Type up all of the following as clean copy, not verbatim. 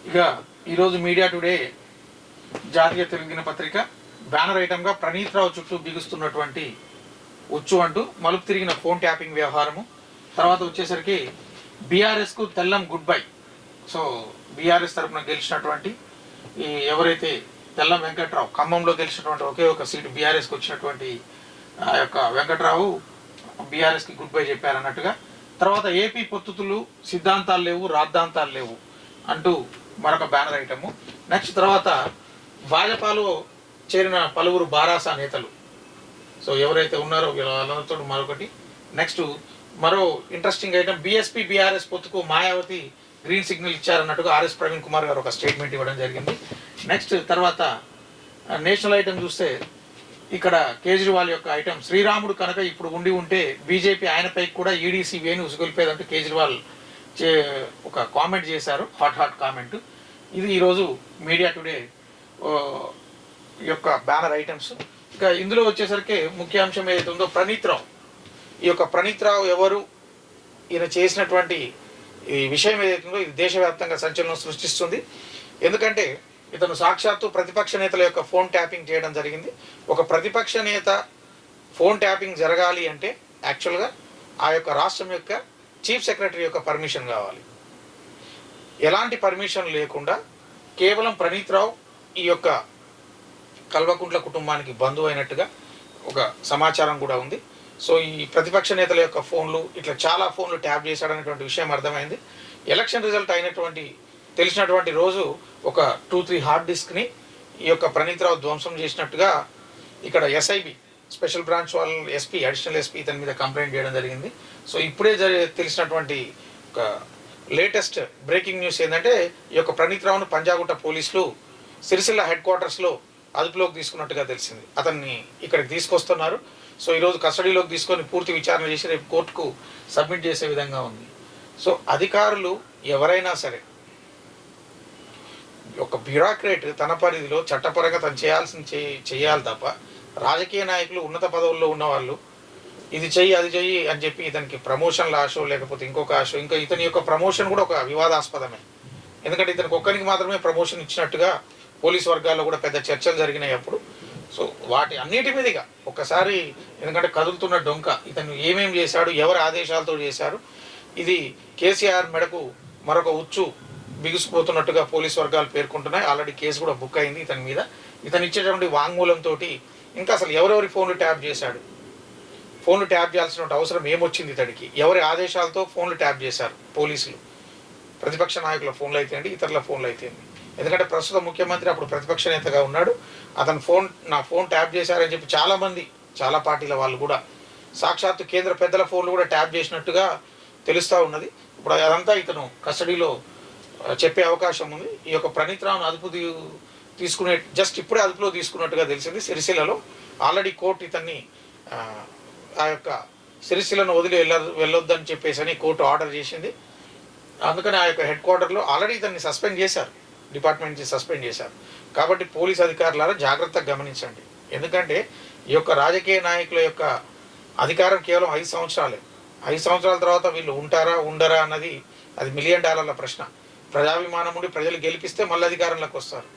ఇక ఈరోజు media today జాతీయ తెలుగు దినపత్రిక బ్యానర్ ఐటమ్గా ప్రణీత్ రావు చుట్టూ బిగుస్తున్నటువంటి ఉచ్చు అంటూ మలుపు తిరిగిన ఫోన్ ట్యాపింగ్ వ్యవహారము. తర్వాత వచ్చేసరికి బీఆర్ఎస్కు Tellam good bye. So BRS తరఫున గెలిచినటువంటి ఈ ఎవరైతే తెల్లం వెంకట్రావు, ఖమ్మంలో గెలిచినటువంటి ఒకే ఒక సీటు బీఆర్ఎస్కి వచ్చినటువంటి ఆ యొక్క వెంకట్రావు బీఆర్ఎస్కి గుడ్ బై చెప్పారన్నట్టుగా. తర్వాత ఏపీ పొత్తుతులు సిద్ధాంతాలు లేవు, రాద్ధాంతాలు లేవు అంటూ మరొక బ్యానర్ ఐటము. నెక్స్ట్ తర్వాత భాజపాలో చేరిన పలువురు బారాసా నేతలు, సో ఎవరైతే ఉన్నారో వాళ్ళతో మరొకటి. నెక్స్ట్ మరో ఇంట్రెస్టింగ్ ఐటమ్, బీఎస్పీ బీఆర్ఎస్ పొత్తుకు మాయావతి గ్రీన్ సిగ్నల్ ఇచ్చారన్నట్టుగా ఆర్ఎస్ ప్రవీణ్ కుమార్ గారు ఒక స్టేట్మెంట్ ఇవ్వడం జరిగింది. నెక్స్ట్ తర్వాత నేషనల్ ఐటమ్ చూస్తే ఇక్కడ కేజ్రీవాల్ యొక్క ఐటమ్, శ్రీరాముడు కనుక ఇప్పుడు ఉండి ఉంటే బీజేపీ ఆయనపై కూడా ఈడీసీ వేణి ఉసుగొల్పేదంటూ కేజ్రీవాల్ ఒక కామెంట్ చేశారు, హాట్ కామెంట్. ఇది ఈరోజు మీడియా టుడే యొక్క బ్యానర్ ఐటమ్స్. ఇక ఇందులో వచ్చేసరికి ముఖ్యాంశం ఏదైతే ఉందో ప్రణీత్ రావు. ఈ యొక్క ప్రణీత్ రావు ఎవరు, ఈయన చేసినటువంటి ఈ విషయం ఏదైతే ఉందో ఇది దేశవ్యాప్తంగా సంచలనం సృష్టిస్తుంది. ఎందుకంటే ఇతను సాక్షాత్తు ప్రతిపక్ష నేతల యొక్క ఫోన్ ట్యాపింగ్ చేయడం జరిగింది. ఒక ప్రతిపక్ష నేత ఫోన్ ట్యాపింగ్ జరగాలి అంటే యాక్చువల్గా ఆ యొక్క రాష్ట్రం యొక్క చీఫ్ సెక్రటరీ యొక్క పర్మిషన్ కావాలి. ఎలాంటి పర్మిషన్ లేకుండా కేవలం ప్రణీత్ రావు ఈ యొక్క కల్వకుంట్ల కుటుంబానికి బంధువు అయినట్టుగా ఒక సమాచారం కూడా ఉంది. సో ఈ ప్రతిపక్ష నేతల యొక్క ఫోన్లు ఇట్లా చాలా ఫోన్లు ట్యాప్ చేశాడనేటువంటి విషయం అర్థమైంది. ఎలక్షన్ రిజల్ట్ అయినటువంటి తెలిసినటువంటి రోజు ఒక 2-3 హార్డ్ డిస్క్ని ఈ యొక్క ప్రణీత్ రావు ధ్వంసం చేసినట్టుగా ఇక్కడ ఎస్ఐబి స్పెషల్ బ్రాంచ్ వాళ్ళు అడిషనల్ ఎస్పీ ఇతని మీద కంప్లైంట్ చేయడం జరిగింది. సో ఇప్పుడే తెలిసినటువంటి ఒక లేటెస్ట్ బ్రేకింగ్ న్యూస్ ఏంటంటే ఈ యొక్క ప్రణీత్ రావును పంజాగుట్ట పోలీసులు సిరిసిల్ల హెడ్ క్వార్టర్స్లో అదుపులోకి తీసుకున్నట్టుగా తెలిసింది. అతన్ని ఇక్కడికి తీసుకొస్తున్నారు. సో ఈరోజు కస్టడీలోకి తీసుకొని పూర్తి విచారణ చేసి రేపు కోర్టుకు సబ్మిట్ చేసే విధంగా ఉంది. సో అధికారులు ఎవరైనా సరే, ఒక బ్యూరోక్రేట్ తన పరిధిలో చట్టపరంగా తను చేయాలి తప్ప రాజకీయ నాయకులు ఉన్నత పదవుల్లో ఉన్న వాళ్ళు ఇది చెయ్యి అది చెయ్యి అని చెప్పి ఇతనికి ప్రమోషన్ల ఆశో లేకపోతే ఇంకొక ఆశో, ఇంకా ఇతని యొక్క ప్రమోషన్ కూడా ఒక వివాదాస్పదమే. ఎందుకంటే ఇతనికి ఒక్కరికి మాత్రమే ప్రమోషన్ ఇచ్చినట్టుగా పోలీస్ వర్గాల్లో కూడా పెద్ద చర్చలు జరిగినాయి అప్పుడు. సో వాటి అన్నిటి మీదుగా ఒక్కసారి, ఎందుకంటే కదులుతున్న డొంక ఇతను ఏమేమి చేశాడు, ఎవరి ఆదేశాలతో చేశారు, ఇది కేసీఆర్ మెడకు మరొక ఉచ్చు బిగుసిపోతున్నట్టుగా పోలీస్ వర్గాలు పేర్కొంటున్నాయి. ఆల్రెడీ కేసు కూడా బుక్ అయింది ఇతని మీద. ఇతను ఇచ్చేటువంటి వాంగ్మూలంతో ఇంకా అసలు ఎవరెవరి ఫోన్లు ట్యాప్ చేశాడు, ఫోన్లు ట్యాప్ చేయాల్సిన అవసరం ఏమొచ్చింది ఇతడికి, ఎవరి ఆదేశాలతో ఫోన్లు ట్యాప్ చేశారు పోలీసులు, ప్రతిపక్ష నాయకుల ఫోన్లు అయితేండి, ఇతరుల ఫోన్లు అయితేండి. ఎందుకంటే ప్రస్తుత ముఖ్యమంత్రి అప్పుడు ప్రతిపక్ష నేతగా ఉన్నాడు. అతను నా ఫోన్ ట్యాప్ చేశారని చెప్పి చాలామంది, చాలా పార్టీల వాళ్ళు కూడా సాక్షాత్తు కేంద్ర పెద్దల ఫోన్లు కూడా ట్యాప్ చేసినట్టుగా తెలుస్తూ ఉన్నది. ఇప్పుడు అదంతా ఇతను కస్టడీలో చెప్పే అవకాశం ఉంది. ఈ యొక్క ప్రణీత్ రావును తీసుకునే జస్ట్ ఇప్పుడే అదుపులో తీసుకున్నట్టుగా తెలిసింది. సిరిసిల్లలో ఆల్రెడీ కోర్టు ఇతన్ని ఆ యొక్క సిరిసిల్లను వదిలి వెళ్ళొద్దని చెప్పేసి కోర్టు ఆర్డర్ చేసింది. అందుకని ఆ యొక్క హెడ్ క్వార్టర్లో ఆల్రెడీ ఇతన్ని సస్పెండ్ చేశారు, డిపార్ట్మెంట్ నుంచి సస్పెండ్ చేశారు. కాబట్టి పోలీస్ అధికారులారా జాగ్రత్తగా గమనించండి. ఎందుకంటే ఈ యొక్క రాజకీయ నాయకుల యొక్క అధికారం కేవలం 5 సంవత్సరాలే. 5 సంవత్సరాల తర్వాత వీళ్ళు ఉంటారా ఉండరా అన్నది అది $1 మిలియన్ ప్రశ్న. ప్రజాభిమానం ఉండి ప్రజలు గెలిపిస్తే మళ్ళీ అధికారంలోకి వస్తారు.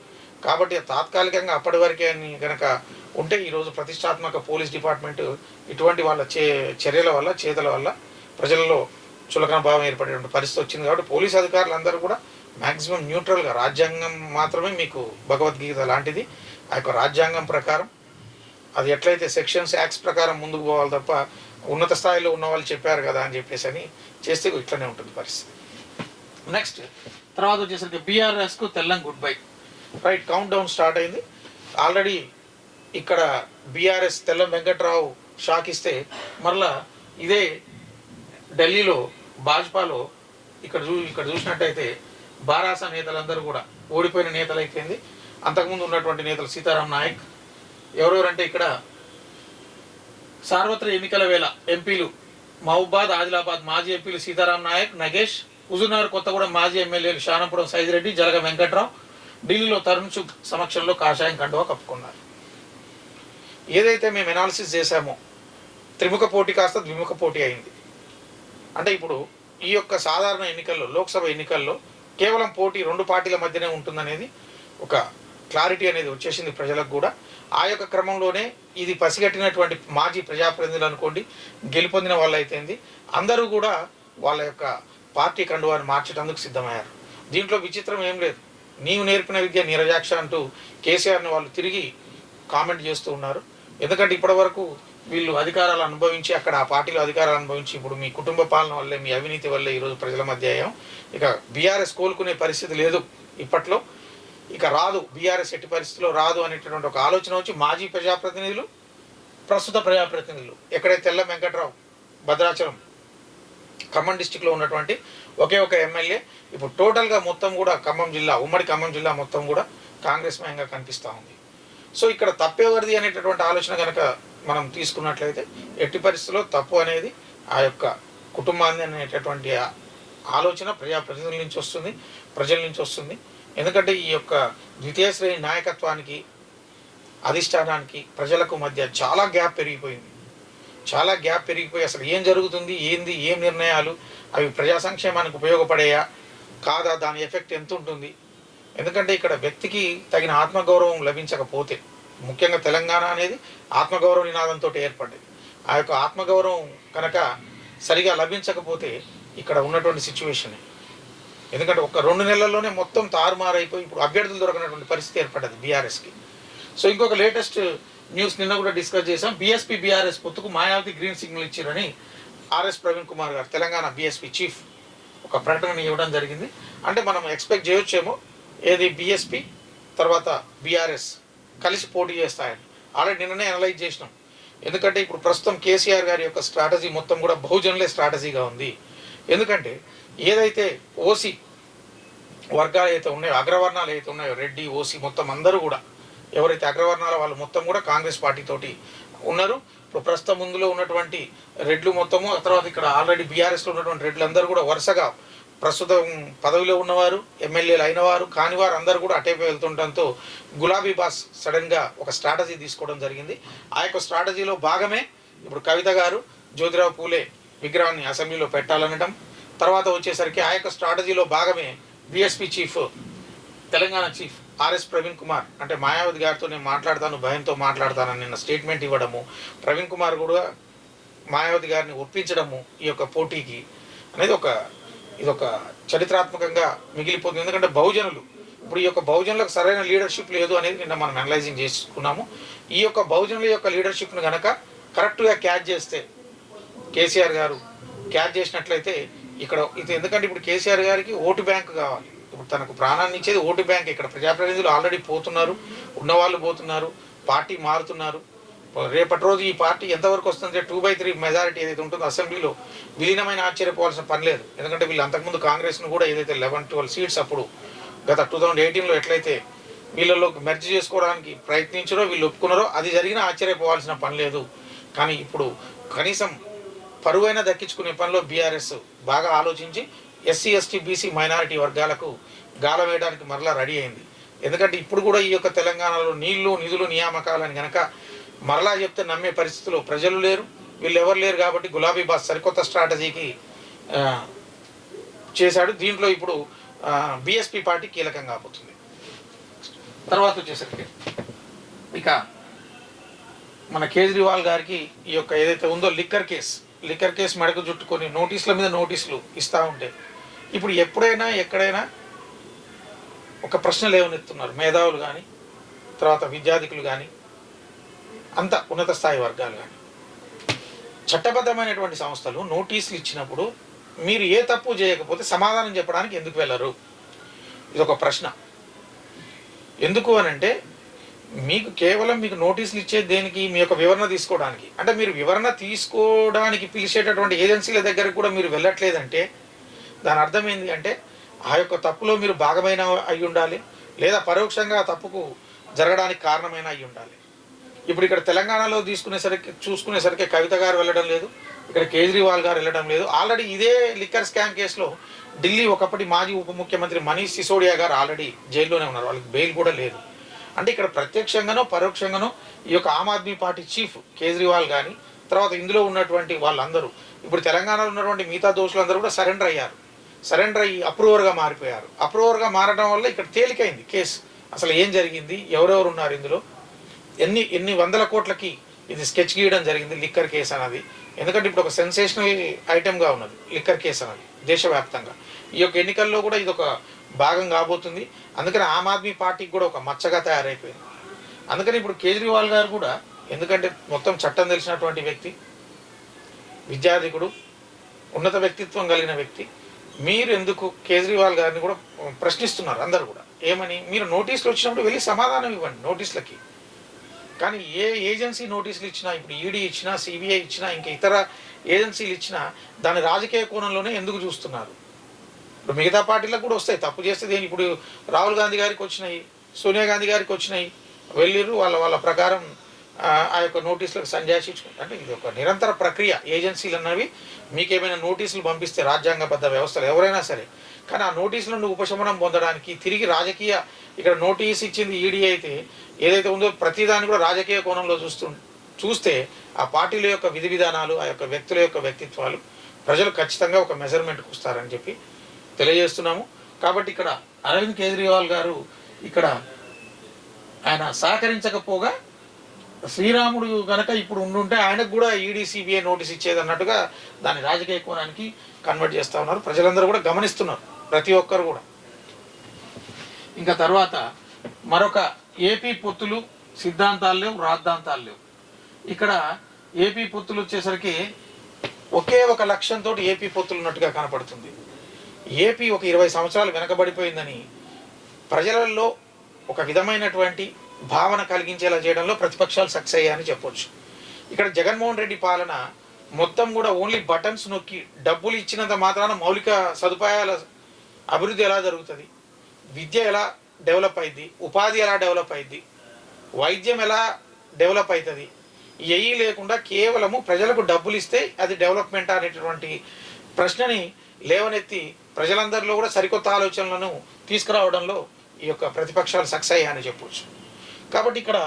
కాబట్టి తాత్కాలికంగా అప్పటి వరకే అని కనుక ఉంటే ఈరోజు ప్రతిష్టాత్మక పోలీస్ డిపార్ట్మెంట్ ఇటువంటి వాళ్ళ చర్యల వల్ల, చేతల వల్ల ప్రజల్లో చులకన భావం ఏర్పడేటువంటి పరిస్థితి వచ్చింది. కాబట్టి పోలీస్ అధికారులు అందరూ కూడా మ్యాక్సిమం న్యూట్రల్గా, రాజ్యాంగం మాత్రమే మీకు భగవద్గీత లాంటిది, ఆ యొక్క రాజ్యాంగం ప్రకారం అది ఎట్లయితే సెక్షన్స్, యాక్ట్స్ ప్రకారం ముందుకు పోవాలి తప్ప ఉన్నత స్థాయిలో ఉన్న వాళ్ళు చెప్పారు కదా అని చెప్పేసి చేస్తే ఇట్లనే ఉంటుంది పరిస్థితి. నెక్స్ట్ తర్వాత వచ్చేసరికి బీఆర్ఎస్కు Tellam good bye. Right, count down start అయింది. ఆల్రెడీ ఇక్కడ బీఆర్ఎస్ తెల్లం వెంకట్రావు షాక్ ఇస్తే మరలా ఇదే ఢిల్లీలో భాజపాలో ఇక్కడ చూసినట్టయితే బారాసా నేతలందరూ కూడా ఓడిపోయిన నేతలు అయిపోయింది. అంతకుముందు ఉన్నటువంటి నేతలు సీతారాం నాయక్, ఎవరెవరంటే ఇక్కడ సార్వత్రిక ఎన్నికల వేళ ఎంపీలు మహబూబాద్, ఆదిలాబాద్ మాజీ ఎంపీలు సీతారాం నాయక్, నగేష్, హుజూర్నగర్ కొత్తగూడెం మాజీ ఎమ్మెల్యేలు శానంపురం సైదిరెడ్డి, జలగ వెంకట్రావు ఢిల్లీలో తరుణ్ చుగ్ సమక్షంలో కాషాయం కండువా కప్పుకున్నారు. ఏదైతే మేము ఎనాలిసిస్ చేశామో త్రిముఖ పోటీ కాస్త ద్విముఖ పోటీ అయింది. అంటే ఇప్పుడు ఈ యొక్క సాధారణ ఎన్నికల్లో, లోక్సభ ఎన్నికల్లో కేవలం పోటీ రెండు పార్టీల మధ్యనే ఉంటుందనేది ఒక క్లారిటీ అనేది వచ్చేసింది ప్రజలకు కూడా. ఆ యొక్క క్రమంలోనే ఇది పసిగట్టినటువంటి మాజీ ప్రజాప్రతినిధులు అనుకోండి, గెలుపొందిన వాళ్ళు అయితేంది, అందరూ కూడా వాళ్ళ యొక్క పార్టీ కండువాన్ని మార్చడానికి సిద్ధమయ్యారు. దీంట్లో విచిత్రం ఏం లేదు. నీవు నేర్పిన విద్య నీరజాక్ష అంటూ కేసీఆర్ని వాళ్ళు తిరిగి కామెంట్ చేస్తూ ఉన్నారు. ఎందుకంటే ఇప్పటివరకు వీళ్ళు అధికారాలు అనుభవించి అక్కడ ఆ పార్టీలో అధికారాలు అనుభవించి ఇప్పుడు మీ కుటుంబ పాలన వల్లే, మీ అవినీతి వల్లే ఈరోజు ప్రజల మధ్య అయ్యాం. ఇక బీఆర్ఎస్ కోలుకునే పరిస్థితి లేదు ఇప్పట్లో, ఇక రాదు బీఆర్ఎస్ ఎట్టి పరిస్థితిలో రాదు అనేటటువంటి ఒక ఆలోచన వచ్చి మాజీ ప్రజాప్రతినిధులు, ప్రస్తుత ప్రజాప్రతినిధులు, ఎక్కడైతే తెల్ల వెంకట్రావు భద్రాచలం ఖమ్మం డిస్టిక్లో ఉన్నటువంటి ఒకే ఒక ఎమ్మెల్యే ఇప్పుడు టోటల్గా మొత్తం కూడా ఖమ్మం జిల్లా, ఉమ్మడి ఖమ్మం జిల్లా మొత్తం కూడా కాంగ్రెస్ మయంగా కనిపిస్తూ ఉంది. సో ఇక్కడ తప్పేవరిది అనేటటువంటి ఆలోచన కనుక మనం తీసుకున్నట్లయితే ఎట్టి పరిస్థితుల్లో తప్పు అనేది ఆ యొక్క కుటుంబాన్ని అనేటటువంటి ఆలోచన ప్రజాప్రతినిధుల నుంచి వస్తుంది, ప్రజల నుంచి వస్తుంది. ఎందుకంటే ఈ యొక్క ద్వితీయ శ్రేణి నాయకత్వానికి, అధిష్టానానికి, ప్రజలకు మధ్య చాలా గ్యాప్ పెరిగిపోయింది. చాలా గ్యాప్ పెరిగిపోయి అసలు ఏం జరుగుతుంది, ఏంది, ఏం నిర్ణయాలు, అవి ప్రజా సంక్షేమానికి ఉపయోగపడేయా కాదా, దాని ఎఫెక్ట్ ఎంత ఉంటుంది. ఎందుకంటే ఇక్కడ వ్యక్తికి తగిన ఆత్మగౌరవం లభించకపోతే, ముఖ్యంగా తెలంగాణ అనేది ఆత్మగౌరవ నినాదంతో ఏర్పడ్డది. ఆ యొక్క ఆత్మగౌరవం కనుక సరిగా లభించకపోతే ఇక్కడ ఉన్నటువంటి సిచ్యువేషన్, ఎందుకంటే ఒక 2 నెలల్లోనే మొత్తం తారుమారైపోయి ఇప్పుడు అభ్యర్థులు దొరకనటువంటి పరిస్థితి ఏర్పడ్డది బీఆర్ఎస్కి. సో ఇంకొక లేటెస్ట్ న్యూస్ నిన్న కూడా డిస్కస్ చేసాం. బీఎస్పీ బీఆర్ఎస్ పొత్తుకు మాయావతి గ్రీన్ సిగ్నల్ ఇచ్చారని ఆర్ఎస్ ప్రవీణ్ కుమార్ గారు, తెలంగాణ బీఎస్పీ చీఫ్, ఒక ప్రకటన ఇవ్వడం జరిగింది. అంటే మనం ఎక్స్పెక్ట్ చేయొచ్చేమో ఏది బీఎస్పీ తర్వాత బీఆర్ఎస్ కలిసి పోటీ చేస్తాయని. ఆల్రెడీ నిన్ననే అనలైజ్ చేసినాం. ఎందుకంటే ఇప్పుడు ప్రస్తుతం కేసీఆర్ గారి యొక్క స్ట్రాటజీ మొత్తం కూడా బహుజనులే స్ట్రాటజీగా ఉంది. ఎందుకంటే ఏదైతే ఓసీ వర్గాలు అయితే ఉన్నాయో, అగ్రవర్ణాలు అయితే ఉన్నాయో, రెడ్డి, ఓసీ మొత్తం అందరూ కూడా ఎవరైతే అగ్రవర్ణాల వాళ్ళు మొత్తం కూడా కాంగ్రెస్ పార్టీతోటి ఉన్నారు. ఇప్పుడు ప్రస్తుతం ముందులో ఉన్నటువంటి రెడ్లు మొత్తము, తర్వాత ఇక్కడ ఆల్రెడీ బీఆర్ఎస్లో ఉన్నటువంటి రెడ్లు అందరూ కూడా వరుసగా ప్రస్తుతం పదవిలో ఉన్నవారు, ఎమ్మెల్యేలు అయినవారు, కానివారు అందరూ కూడా అటేపై వెళ్తుండటంతో గులాబీ బాస్ సడన్గా ఒక స్ట్రాటజీ తీసుకోవడం జరిగింది. ఆ యొక్క స్ట్రాటజీలో భాగమే ఇప్పుడు కవిత గారు జ్యోతిరావు పూలే విగ్రహాన్ని అసెంబ్లీలో పెట్టాలనడం, తర్వాత వచ్చేసరికి ఆ యొక్క స్ట్రాటజీలో భాగమే BSP chief, Telangana chief RS Praveen Kumar, అంటే మాయావతి గారితో నేను మాట్లాడతాను, భయంతో మాట్లాడతానని నిన్న స్టేట్మెంట్ ఇవ్వడము, ప్రవీణ్ కుమార్ కూడా మాయావతి గారిని ఒప్పించడము ఈ యొక్క పోటీకి అనేది ఇదొక చరిత్రాత్మకంగా మిగిలిపోతుంది. ఎందుకంటే బహుజనులు ఇప్పుడు ఈ యొక్క బహుజనులకు సరైన లీడర్షిప్ లేదు అనేది నిన్న మనం అనలైజింగ్ చేసుకున్నాము. ఈ యొక్క బహుజనుల యొక్క లీడర్షిప్ను కనుక కరెక్ట్గా క్యాచ్ చేస్తే, కేసీఆర్ గారు క్యాచ్ చేసినట్లయితే ఇక్కడ ఇది, ఎందుకంటే ఇప్పుడు కేసీఆర్ గారికి ఓటు బ్యాంక్ కావాలి. ఇప్పుడు తనకు ప్రాణాన్ని ఇచ్చేది ఓటు బ్యాంక్. ఇక్కడ ప్రజాప్రతినిధులు ఆల్రెడీ పోతున్నారు, ఉన్నవాళ్ళు పోతున్నారు, పార్టీ మారుతున్నారు. రేపటి రోజు ఈ పార్టీ ఎంతవరకు వస్తుందంటే 2/3 మెజారిటీ ఏదైతే ఉంటుందో అసెంబ్లీలో విలీనమైన ఆశ్చర్యపోవాల్సిన పని లేదు. ఎందుకంటే వీళ్ళు అంతకుముందు కాంగ్రెస్ను కూడా ఏదైతే 11-12 సీట్స్ అప్పుడు గత 2018లో ఎట్లయితే వీళ్ళలో మెర్జ్ చేసుకోవడానికి ప్రయత్నించారో, వీళ్ళు ఒప్పుకున్నారో, అది జరిగినా ఆశ్చర్యపోవాల్సిన పని లేదు. కానీ ఇప్పుడు కనీసం పరువైనా దక్కించుకునే పనిలో బీఆర్ఎస్ బాగా ఆలోచించి ఎస్సీ, ఎస్టీ, బీసీ, మైనారిటీ వర్గాలకు గాలం వేయడానికి మరలా రెడీ అయింది. ఎందుకంటే ఇప్పుడు కూడా ఈ యొక్క తెలంగాణలో నీళ్లు, నిధులు, నియామకాలని కనుక మరలా చెప్తే నమ్మే పరిస్థితిలో ప్రజలు లేరు, వీళ్ళు ఎవరు లేరు. కాబట్టి గులాబీ బాస్ సరికొత్త స్ట్రాటజీకి చేశాడు. దీంట్లో ఇప్పుడు బీఎస్పీ పార్టీ కీలకంగా కాబోతుంది. తర్వాత వచ్చేసరికి ఇక మన కేజ్రీవాల్ గారికి ఈ యొక్క ఏదైతే ఉందో లిక్కర్ కేసు మెడకు చుట్టుకొని నోటీసుల మీద నోటీసులు ఇస్తూ ఉంటే, ఇప్పుడు ఎప్పుడైనా ఎక్కడైనా ఒక ప్రశ్న లేవనెత్తున్నారు మేధావులు కానీ, తర్వాత విద్యార్థికులు కానీ, అంత ఉన్నత స్థాయి వర్గాలు కానీ. చట్టబద్ధమైనటువంటి సంస్థలు నోటీసులు ఇచ్చినప్పుడు మీరు ఏ తప్పు చేయకపోతే సమాధానం చెప్పడానికి ఎందుకు వెళ్ళరు? ఇదొక ప్రశ్న. ఎందుకు అనంటే మీకు కేవలం మీకు నోటీసులు ఇచ్చేది దేనికి? మీ యొక్క వివరణ తీసుకోవడానికి. అంటే మీరు వివరణ తీసుకోవడానికి పిలిచేటటువంటి ఏజెన్సీల దగ్గరకు కూడా మీరు వెళ్ళట్లేదంటే దాని అర్థం ఏంటి అంటే ఆ యొక్క తప్పులో మీరు భాగమైన అయి ఉండాలి, లేదా పరోక్షంగా ఆ తప్పుకు జరగడానికి కారణమైన అయి ఉండాలి. ఇప్పుడు ఇక్కడ తెలంగాణలో చూసుకునేసరికి కవిత గారు వెళ్ళడం లేదు, ఇక్కడ కేజ్రీవాల్ గారు వెళ్ళడం లేదు. ఆల్రెడీ ఇదే లిక్కర్ స్కామ్ కేసులో ఢిల్లీ ఒకప్పటి మాజీ ఉప ముఖ్యమంత్రి మనీష్ సిసోడియా గారు ఆల్రెడీ జైల్లోనే ఉన్నారు, వాళ్ళకి బెయిల్ కూడా లేదు. అంటే ఇక్కడ ప్రత్యక్షంగానో పరోక్షంగానో ఈ యొక్క ఆమ్ ఆద్మీ పార్టీ చీఫ్ కేజ్రీవాల్ కానీ, తర్వాత ఇందులో ఉన్నటువంటి వాళ్ళందరూ ఇప్పుడు తెలంగాణలో ఉన్నటువంటి మిగతా దోషులందరూ కూడా సరెండర్ అయ్యారు. సరెండర్ అయ్యి అప్రూవర్గా మారిపోయారు. అప్రూవర్గా మారడం వల్ల ఇక్కడ తేలికైంది కేసు. అసలు ఏం జరిగింది, ఎవరెవరు ఉన్నారు ఇందులో, ఎన్ని ఎన్ని వందల కోట్లకి ఇది స్కెచ్ గీయడం జరిగింది లిక్కర్ కేసు అన్నది. ఎందుకంటే ఇప్పుడు ఒక సెన్సేషనల్ ఐటెంగా ఉన్నది లిక్కర్ కేసు అన్నది దేశవ్యాప్తంగా. ఈ యొక్క ఎన్నికల్లో కూడా ఇది ఒక భాగం కాబోతుంది. అందుకని ఆమ్ ఆద్మీ పార్టీకి కూడా ఒక మచ్చగా తయారైపోయింది. అందుకని ఇప్పుడు కేజ్రీవాల్ గారు కూడా, ఎందుకంటే మొత్తం చట్టం తెలిసినటువంటి వ్యక్తి, విద్యాధికుడు, ఉన్నత వ్యక్తిత్వం కలిగిన వ్యక్తి, మీరు ఎందుకు కేజ్రీవాల్ గారిని కూడా ప్రశ్నిస్తున్నారు అందరు కూడా. ఏమని, మీరు నోటీసులు వచ్చినప్పుడు వెళ్ళి సమాధానం ఇవ్వండి నోటీసులకి. కానీ ఏ ఏజెన్సీ నోటీసులు ఇచ్చినా, ఇప్పుడు ఈడీ ఇచ్చినా, సిబిఐ ఇచ్చినా, ఇంకా ఇతర ఏజెన్సీలు ఇచ్చినా దాని రాజకీయ కోణంలోనే ఎందుకు చూస్తున్నారు? ఇప్పుడు మిగతా పార్టీలకు కూడా వస్తాయి, తప్పు చేస్తే. ఇప్పుడు రాహుల్ గాంధీ గారికి వచ్చినాయి, సోనియా గాంధీ గారికి వచ్చినాయి, వెళ్ళిర్రు, వాళ్ళ ప్రకారం ఆ యొక్క నోటీసులకు సంజాయిషి. అంటే ఇది ఒక నిరంతర ప్రక్రియ. ఏజెన్సీలు అన్నవి మీకేమైనా నోటీసులు పంపిస్తే రాజ్యాంగబద్ధ వ్యవస్థలు ఎవరైనా సరే, కానీ ఆ నోటీసుల నుండి ఉపశమనం పొందడానికి తిరిగి రాజకీయ, ఇక్కడ నోటీస్ ఇచ్చింది ఈడీ అయితే ఏదైతే ఉందో ప్రతిదాన్ని కూడా రాజకీయ కోణంలో చూస్తే ఆ పార్టీల యొక్క విధి విధానాలు, ఆ యొక్క వ్యక్తుల యొక్క వ్యక్తిత్వాలు ప్రజలు ఖచ్చితంగా ఒక మెజర్మెంట్కి వస్తారని చెప్పి తెలియజేస్తున్నాము. కాబట్టి ఇక్కడ అరవింద్ కేజ్రీవాల్ గారు ఇక్కడ ఆయన సహకరించకపోగా శ్రీరాముడు కనుక ఇప్పుడు ఉండుంటే ఆయనకు కూడా ఈడీ సిబిఐ నోటీస్ ఇచ్చేది అన్నట్టుగా దాన్ని రాజకీయ కోణానికి కన్వర్ట్ చేస్తూ ఉన్నారు. ప్రజలందరూ కూడా గమనిస్తున్నారు, ప్రతి ఒక్కరు కూడా. ఇంకా తర్వాత మరొక ఏపీ పొత్తులు సిద్ధాంతాలు లేవు, రాద్ధాంతాలు లేవు. ఇక్కడ ఏపీ పొత్తులు వచ్చేసరికి ఒకే ఒక లక్ష్యంతో ఏపీ పొత్తులు ఉన్నట్టుగా కనపడుతుంది. ఏపీ ఒక 20 సంవత్సరాలు వెనకబడిపోయిందని ప్రజలలో ఒక విధమైనటువంటి భావన కలిగించేలా చేయడంలో ప్రతిపక్షాలు సక్సెస్ అయ్యాయని చెప్పొచ్చు. ఇక్కడ జగన్మోహన్ రెడ్డి పాలన మొత్తం కూడా ఓన్లీ బటన్స్ నొక్కి డబ్బులు ఇచ్చినంత మాత్రాన మౌలిక సదుపాయాల అభివృద్ధి ఎలా జరుగుతుంది, విద్య ఎలా డెవలప్ అయింది, ఉపాధి ఎలా డెవలప్ అయింది, వైద్యం ఎలా డెవలప్ అవుతుంది, ఏమీ లేకుండా కేవలము ప్రజలకు డబ్బులు ఇస్తే అది డెవలప్మెంట్ అనేటటువంటి ప్రశ్నని లేవనెత్తి ప్రజలందరిలో కూడా సరికొత్త ఆలోచనలను తీసుకురావడంలో ఈ యొక్క ప్రతిపక్షాలు సక్సెస్ అయ్యాయని చెప్పవచ్చు. కాబట్టి ఇక్కడ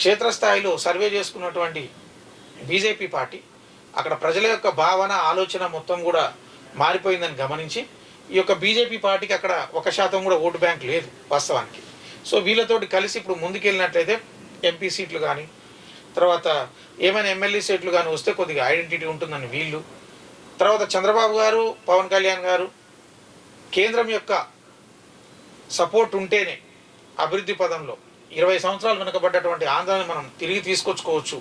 క్షేత్రస్థాయిలో సర్వే చేసుకున్నటువంటి బీజేపీ పార్టీ అక్కడ ప్రజల యొక్క భావన, ఆలోచన మొత్తం కూడా మారిపోయిందని గమనించి ఈ యొక్క బీజేపీ పార్టీకి అక్కడ 1% కూడా ఓటు బ్యాంక్ లేదు వాస్తవానికి. సో వీళ్ళతోటి కలిసి ఇప్పుడు ముందుకెళ్ళినట్లయితే ఎంపీ సీట్లు కానీ, తర్వాత ఏమైనా ఎమ్మెల్యే సీట్లు కానీ వస్తే కొద్దిగా ఐడెంటిటీ ఉంటుందని వీళ్ళు, తర్వాత చంద్రబాబు గారు, పవన్ కళ్యాణ్ గారు కేంద్రం యొక్క సపోర్ట్ ఉంటేనే అభివృద్ధి పదంలో 20 సంవత్సరాలు వెనుకబడ్డటువంటి ఆంధ్రాని మనం తిరిగి తీసుకొచ్చుకోవచ్చు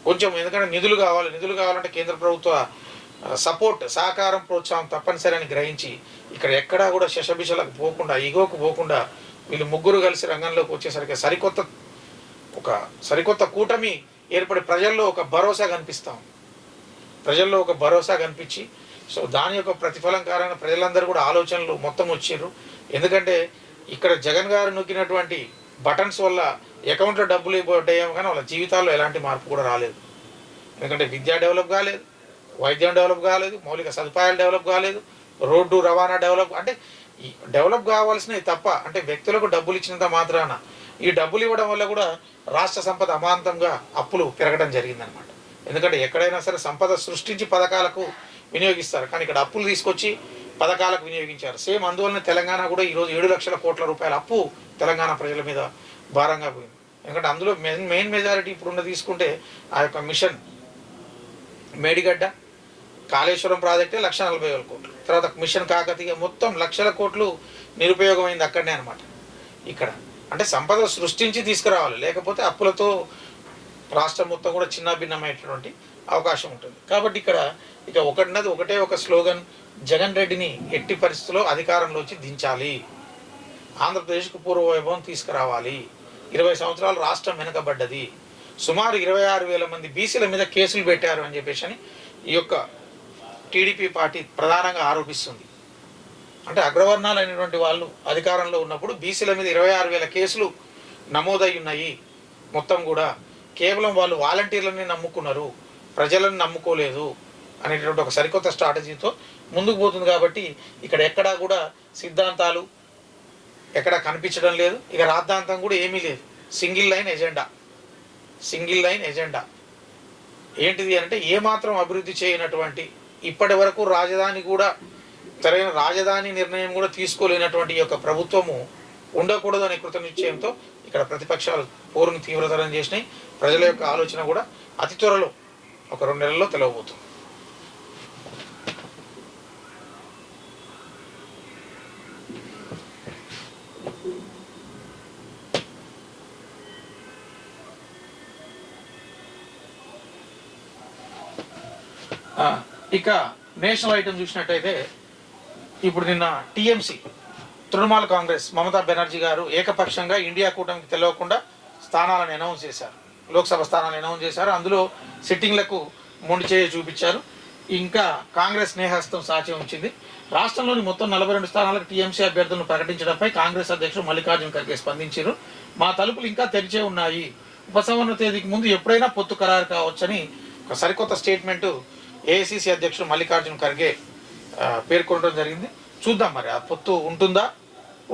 కొంచెం. ఎందుకంటే నిధులు కావాలంటే కేంద్ర ప్రభుత్వ సపోర్ట్, సహకారం, ప్రోత్సాహం తప్పనిసరి అని గ్రహించి ఇక్కడ ఎక్కడా కూడా శషబిషలకు పోకుండా, ఈగోకు పోకుండా వీళ్ళు ముగ్గురు కలిసి రంగంలోకి వచ్చేసరికి సరికొత్త కూటమి ఏర్పడి ప్రజల్లో ఒక భరోసా కనిపించి, సో దాని యొక్క ప్రతిఫలం కారణంగా ప్రజలందరూ కూడా ఆలోచనలు మొత్తం వచ్చిర్రు. ఎందుకంటే ఇక్కడ జగన్ గారు నొక్కినటువంటి బటన్స్ వల్ల అకౌంట్లో డబ్బులు ఇవ్వడం కానీ వాళ్ళ జీవితాల్లో ఎలాంటి మార్పు కూడా రాలేదు. ఎందుకంటే విద్య డెవలప్ కాలేదు, వైద్యం డెవలప్ కాలేదు, మౌలిక సదుపాయాలు డెవలప్ కాలేదు, రోడ్డు రవాణా డెవలప్, అంటే ఈ డెవలప్ కావాల్సినవి తప్ప, అంటే వ్యక్తులకు డబ్బులు ఇచ్చినంత మాత్రాన ఈ డబ్బులు ఇవ్వడం వల్ల కూడా రాష్ట్ర సంపద అమాంతంగా అప్పులు పెరగడం జరిగిందనమాట. ఎందుకంటే ఎక్కడైనా సరే సంపద సృష్టించి పథకాలకు వినియోగిస్తారు, కానీ ఇక్కడ అప్పులు తీసుకొచ్చి పథకాలకు వినియోగించారు. సేమ్ అందువలన తెలంగాణ కూడా ఈరోజు 7 లక్షల కోట్ల రూపాయల అప్పు తెలంగాణ ప్రజల మీద భారంగా పోయింది. ఎందుకంటే అందులో మెయిన్ మెజారిటీ ఇప్పుడున్న తీసుకుంటే ఆ యొక్క మిషన్ మేడిగడ్డ, కాళేశ్వరం ప్రాజెక్టే 1,40,000 కోట్లు, తర్వాత మిషన్ కాకతీయ మొత్తం లక్షల కోట్లు నిరుపయోగమైంది అక్కడనే అనమాట. ఇక్కడ అంటే సంపద సృష్టించి తీసుకురావాలి, లేకపోతే అప్పులతో రాష్ట్రం మొత్తం కూడా చిన్న భిన్నమైనటువంటి అవకాశం ఉంటుంది. కాబట్టి ఇక్కడ ఒకటే ఒక స్లోగన్, జగన్ రెడ్డిని ఎట్టి పరిస్థితుల్లో అధికారంలోంచి దించాలి, ఆంధ్రప్రదేశ్కు పూర్వ వైభవం తీసుకురావాలి. 20 సంవత్సరాలు రాష్ట్రం వెనుకబడ్డది, సుమారు 26,000 మంది బీసీల మీద కేసులు పెట్టారు అని చెప్పేసి ఈ యొక్క టీడీపీ పార్టీ ప్రధానంగా ఆరోపిస్తుంది. అంటే అగ్రవర్ణాలు అయినటువంటి వాళ్ళు అధికారంలో ఉన్నప్పుడు బీసీల మీద 26,000 కేసులు నమోదై ఉన్నాయి. మొత్తం కూడా కేవలం వాళ్ళు వాలంటీర్లని నమ్ముకున్నారు, ప్రజలను నమ్ముకోలేదు అనేటువంటి ఒక సరికొత్త స్ట్రాటజీతో ముందుకు పోతుంది. కాబట్టి ఇక్కడ ఎక్కడా కూడా సిద్ధాంతాలు ఎక్కడా కనిపించడం లేదు, ఇక రాద్ధాంతం కూడా ఏమీ లేదు. సింగిల్ లైన్ ఎజెండా ఏంటిది అంటే ఏమాత్రం అభివృద్ధి చేయనటువంటి, ఇప్పటి వరకు రాజధాని కూడా సరైన రాజధాని నిర్ణయం కూడా తీసుకోలేనటువంటి ఈ యొక్క ప్రభుత్వము ఉండకూడదు అనే కృత నిశ్చయంతో ఇక్కడ ప్రతిపక్షాలు పోరును తీవ్రతరం చేసినాయి. ప్రజల యొక్క ఆలోచన కూడా అతి త్వరలో ఒక 2 నెలల్లో తెలవబోతుంది. ఇక నేషనల్ ఐటమ్ చూసినట్టయితే ఇప్పుడు నిన్న టీఎంసీ తృణమూల్ కాంగ్రెస్ మమతా బెనర్జీ గారు ఏకపక్షంగా ఇండియా కూటమికి తెలియకుండా స్థానాలను అనౌన్స్ చేశారు. లోక్సభ స్థానాలను అనౌన్స్ చేశారు. అందులో సిట్టింగ్లకు మొండి చేయి చూపించారు. ఇంకా కాంగ్రెస్ స్నేహస్తం సాచి ఉంచింది. రాష్ట్రంలోని మొత్తం 42 స్థానాలకు టీఎంసీ అభ్యర్థులను ప్రకటించడంపై కాంగ్రెస్ అధ్యక్షుడు మల్లికార్జున ఖర్గే స్పందించారు. మా తలుపులు ఇంకా తెరిచే ఉన్నాయి, ఉపసంహరణ తేదీకి ముందు ఎప్పుడైనా పొత్తు ఖరారు కావచ్చని ఒక సరికొత్త స్టేట్మెంటు ఏఐసిసి అధ్యక్షుడు మల్లికార్జున ఖర్గే పేర్కొనడం జరిగింది. చూద్దాం మరి ఆ పొత్తు ఉంటుందా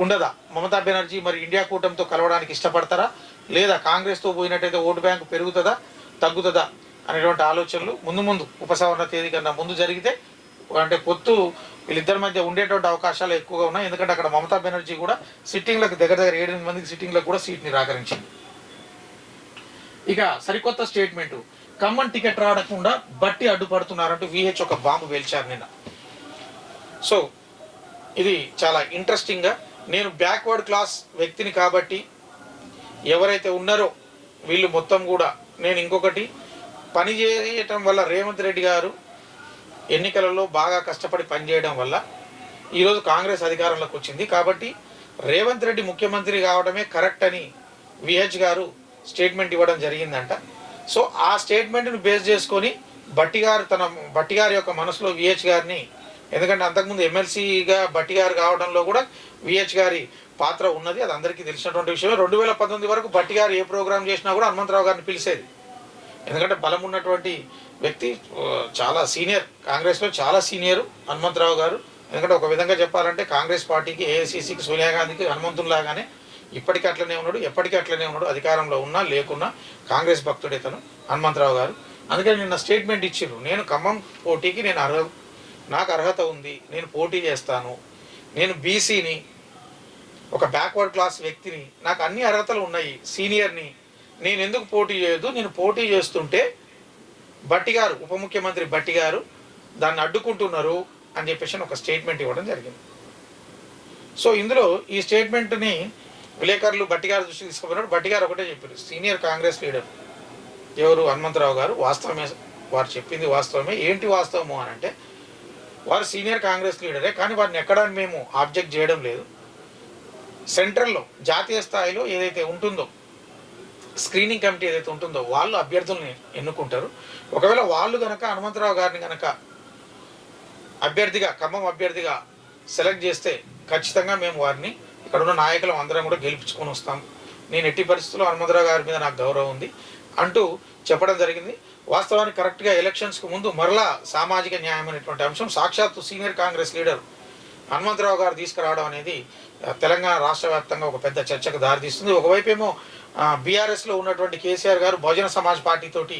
ఉండదా, మమతా బెనర్జీ మరి ఇండియా కూటమితో కలవడానికి ఇష్టపడతారా, లేదా కాంగ్రెస్తో పోయినట్టయితే ఓటు బ్యాంకు పెరుగుతుందా తగ్గుతుందా అనేటువంటి ఆలోచనలు ముందు ఉపసంహరణ తేదీ కన్నా ముందు జరిగితే, అంటే పొత్తు వీళ్ళిద్దరి మధ్య ఉండేటువంటి అవకాశాలు ఎక్కువగా ఉన్నాయి. ఎందుకంటే అక్కడ మమతా బెనర్జీ కూడా సిట్టింగ్లకు దగ్గర 7-8 మందికి సిట్టింగ్లకు కూడా సీట్ నిరాకరించింది. ఇక సరికొత్త స్టేట్మెంటు, ఖమ్మం టికెట్ రావకుండా బట్టి అడ్డుపడుతున్నారంటూ విహెచ్ ఒక బాంబు పేల్చారు నిన్న. సో ఇది చాలా ఇంట్రెస్టింగ్గా, నేను బ్యాక్వర్డ్ క్లాస్ వ్యక్తిని కాబట్టి ఎవరైతే ఉన్నారో వీళ్ళు మొత్తం కూడా, నేను ఇంకొకటి పని చేయటం వల్ల రేవంత్ రెడ్డి గారు ఎన్నికలలో బాగా కష్టపడి పనిచేయడం వల్ల ఈరోజు కాంగ్రెస్ అధికారంలోకి వచ్చింది. కాబట్టి రేవంత్ రెడ్డి ముఖ్యమంత్రి కావడమే కరెక్ట్ అని విహెచ్ గారు స్టేట్మెంట్ ఇవ్వడం జరిగిందంట. సో ఆ స్టేట్మెంట్ను బేస్ చేసుకొని బట్టి గారి యొక్క మనసులో విహెచ్ గారిని, ఎందుకంటే అంతకుముందు ఎమ్మెల్సీగా బట్టి గారు కావడంలో కూడా విహెచ్ గారి పాత్ర ఉన్నది, అది అందరికీ తెలిసినటువంటి విషయమే. 2019 వరకు బట్టి గారు ఏ ప్రోగ్రాం చేసినా కూడా హనుమంతరావు గారిని పిలిచేది. ఎందుకంటే బలం ఉన్నటువంటి వ్యక్తి, చాలా సీనియర్, కాంగ్రెస్లో చాలా సీనియరు హనుమంతరావు గారు. ఎందుకంటే ఒక విధంగా చెప్పాలంటే కాంగ్రెస్ పార్టీకి, ఏఐసిసికి, సోనియా గాంధీకి హనుమంతుల్లాగానే ఇప్పటికీ అట్లనే ఉన్నాడు, ఎప్పటికీ అట్లనే ఉన్నాడు. అధికారంలో ఉన్నా లేకున్నా కాంగ్రెస్ భక్తుడే తను హనుమంతరావు గారు. అందుకని నిన్న స్టేట్మెంట్ ఇచ్చిర్రు, నేను ఖమ్మం పోటీకి నాకు అర్హత ఉంది, నేను పోటీ చేస్తాను, నేను బీసీని, ఒక బ్యాక్వర్డ్ క్లాస్ వ్యక్తిని, నాకు అన్ని అర్హతలు ఉన్నాయి, సీనియర్ని, నేను ఎందుకు పోటీ చేయొద్దు, నేను పోటీ చేస్తుంటే బట్టి గారు, ఉప ముఖ్యమంత్రి బట్టి గారు దాన్ని అడ్డుకుంటున్నారు అని చెప్పేసి ఒక స్టేట్మెంట్ ఇవ్వడం జరిగింది. సో ఇందులో ఈ స్టేట్మెంట్ని విలేకరులు బట్టి గారు దృష్టికి తీసుకుపోయినప్పుడు బట్టి గారు ఒకటే చెప్పారు, సీనియర్ కాంగ్రెస్ లీడర్ ఎవరు హనుమంతరావు గారు, వాస్తవమే, వారు చెప్పింది వాస్తవమే. ఏంటి వాస్తవము అని అంటే, వారు సీనియర్ కాంగ్రెస్ లీడరే, కానీ వారిని ఎక్కడా మేము ఆబ్జెక్ట్ చేయడం లేదు. సెంట్రల్లో జాతీయ స్థాయిలో ఏదైతే ఉంటుందో స్క్రీనింగ్ కమిటీ ఏదైతే ఉంటుందో వాళ్ళు అభ్యర్థుల్ని ఎన్నుకుంటారు. ఒకవేళ వాళ్ళు కనుక హనుమంతరావు గారిని కనుక అభ్యర్థిగా, ఖమ్మం అభ్యర్థిగా సెలెక్ట్ చేస్తే ఖచ్చితంగా మేము వారిని, ఇక్కడ ఉన్న నాయకులు అందరం కూడా గెలిపించుకొని వస్తాం, నేను ఎట్టి పరిస్థితుల్లో హనుమంతరావు గారి మీద నాకు గౌరవం ఉంది అంటూ చెప్పడం జరిగింది. వాస్తవానికి కరెక్ట్గా ఎలక్షన్స్కు ముందు మరలా సామాజిక న్యాయం అనేటువంటి అంశం సాక్షాత్తు సీనియర్ కాంగ్రెస్ లీడర్ హనుమంతరావు గారు తీసుకురావడం అనేది తెలంగాణ రాష్ట్ర వ్యాప్తంగా ఒక పెద్ద చర్చకు దారితీస్తుంది. ఒకవైపేమో బీఆర్ఎస్లో ఉన్నటువంటి కేసీఆర్ గారు బహుజన సమాజ్ పార్టీతోటి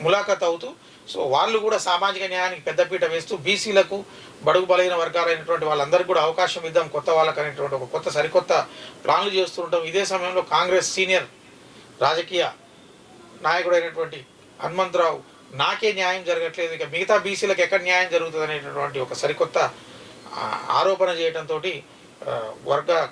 ములాఖాత్ అవుతూ, సో వాళ్ళు కూడా సామాజిక న్యాయానికి పెద్దపీట వేస్తూ బీసీలకు, బడుగు బలైన వర్గాలైనటువంటి వాళ్ళందరికీ కూడా అవకాశం ఇద్దాం కొత్త వాళ్ళకు అనేటువంటి ఒక సరికొత్త ప్లాన్లు చేస్తుంటాం. ఇదే సమయంలో కాంగ్రెస్ సీనియర్ రాజకీయ నాయకుడైనటువంటి హనుమంతరావు నాకే న్యాయం జరగట్లేదు, ఇక మిగతా బీసీలకు ఎక్కడ న్యాయం జరుగుతుంది అనేటటువంటి ఒక సరికొత్త ఆరోపణ చేయడంతో